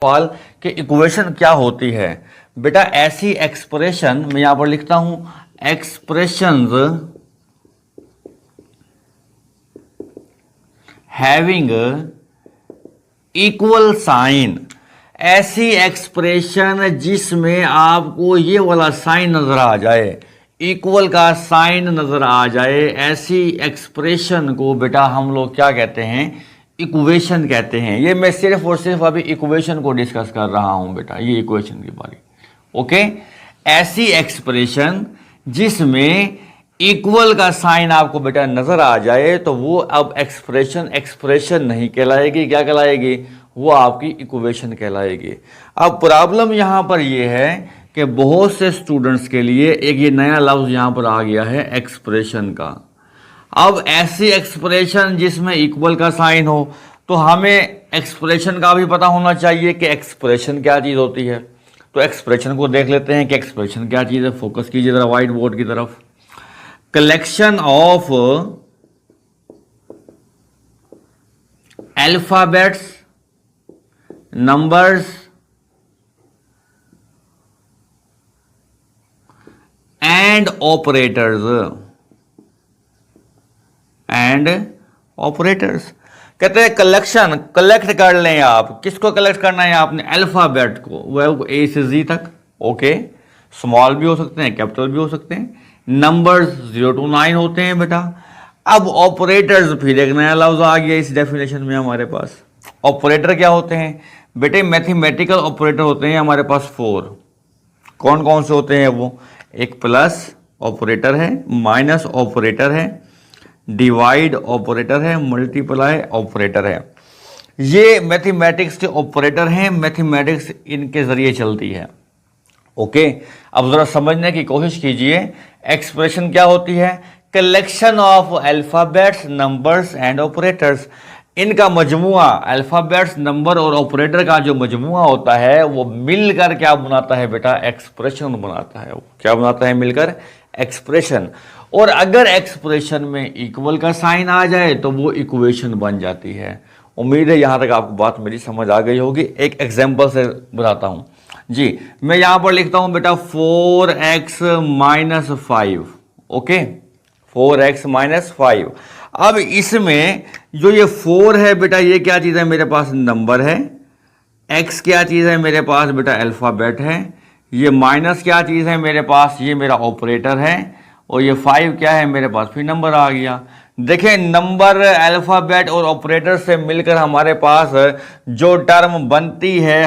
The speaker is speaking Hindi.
सवाल कि इक्वेशन क्या होती है। बेटा ऐसी एक्सप्रेशन मैं यहां पर लिखता हूं, एक्सप्रेशंस हैविंग इक्वल साइन, ऐसी एक्सप्रेशन जिसमें आपको ये वाला साइन नजर आ जाए, इक्वल का साइन नजर आ जाए, ऐसी एक्सप्रेशन को बेटा हम लोग क्या कहते हैं, इक्वेशन कहते हैं। ये मैं सिर्फ और सिर्फ अभी इक्वेशन को डिस्कस कर रहा हूं बेटा, ये इक्वेशन की बारी। ओके, ऐसी एक्सप्रेशन जिसमें इक्वल का साइन आपको बेटा नजर आ जाए तो वो अब एक्सप्रेशन नहीं कहलाएगी, क्या कहलाएगी, वो आपकी इक्वेशन कहलाएगी। अब प्रॉब्लम यहां पर ये है कि बहुत से स्टूडेंट्स के लिए एक ये नया लफ्ज यहां पर आ गया है एक्सप्रेशन का। अब ऐसी एक्सप्रेशन जिसमें इक्वल का साइन हो, तो हमें एक्सप्रेशन का भी पता होना चाहिए कि एक्सप्रेशन क्या चीज होती है। तो एक्सप्रेशन को देख लेते हैं कि एक्सप्रेशन क्या चीज है। फोकस कीजिए जरा व्हाइट बोर्ड की तरफ। Collection of alphabets, numbers and operators कहते हैं कलेक्शन, कलेक्ट कर लें आप। किसको कलेक्ट करना है आपने, अल्फाबेट को, वह ए से जी तक। ओके, स्मॉल भी हो सकते हैं, कैपिटल भी हो सकते हैं। नंबर्स 0 to 9 होते हैं बेटा। अब ऑपरेटर्स, फिर एक नया लफ्ज आ गया इस डेफिनेशन में हमारे पास। ऑपरेटर क्या होते हैं बेटे, मैथमेटिकल ऑपरेटर होते हैं हमारे पास 4। कौन कौन से होते हैं वो, एक प्लस ऑपरेटर है, माइनस ऑपरेटर है, डिवाइड ऑपरेटर है, मल्टीप्लाई ऑपरेटर है। ये मैथमेटिक्स के ऑपरेटर हैं, मैथमेटिक्स इनके जरिए चलती है। ओके, अब जरा समझने की कोशिश कीजिए। एक्सप्रेशन क्या होती है, collection of alphabets, numbers and operators. इनका मजमुआ, अल्फाबेट्स, नंबर और ऑपरेटर का जो मजमुआ होता है वो मिलकर क्या बनाता है बेटा, एक्सप्रेशन बनाता है। क्या बनाता है मिलकर, एक्सप्रेशन। और अगर एक्सप्रेशन में इक्वल का साइन आ जाए तो वो इक्वेशन बन जाती है। उम्मीद है यहां तक आपको बात मेरी समझ आ गई होगी। एक एग्जांपल से बताता हूं जी। मैं यहां पर लिखता हूं बेटा 4x minus 5। Okay, 4x minus 5। अब इसमें जो ये 4 है बेटा, ये क्या चीज है मेरे पास, नंबर है। x क्या चीज है मेरे पास बेटा, अल्फाबेट है। ये माइनस क्या चीज है मेरे पास, ये मेरा ऑपरेटर है। और ये 5 क्या है मेरे पास, फिर नंबर आ गया। देखें, नंबर, अल्फाबेट और ऑपरेटर से मिलकर हमारे पास जो टर्म बनती है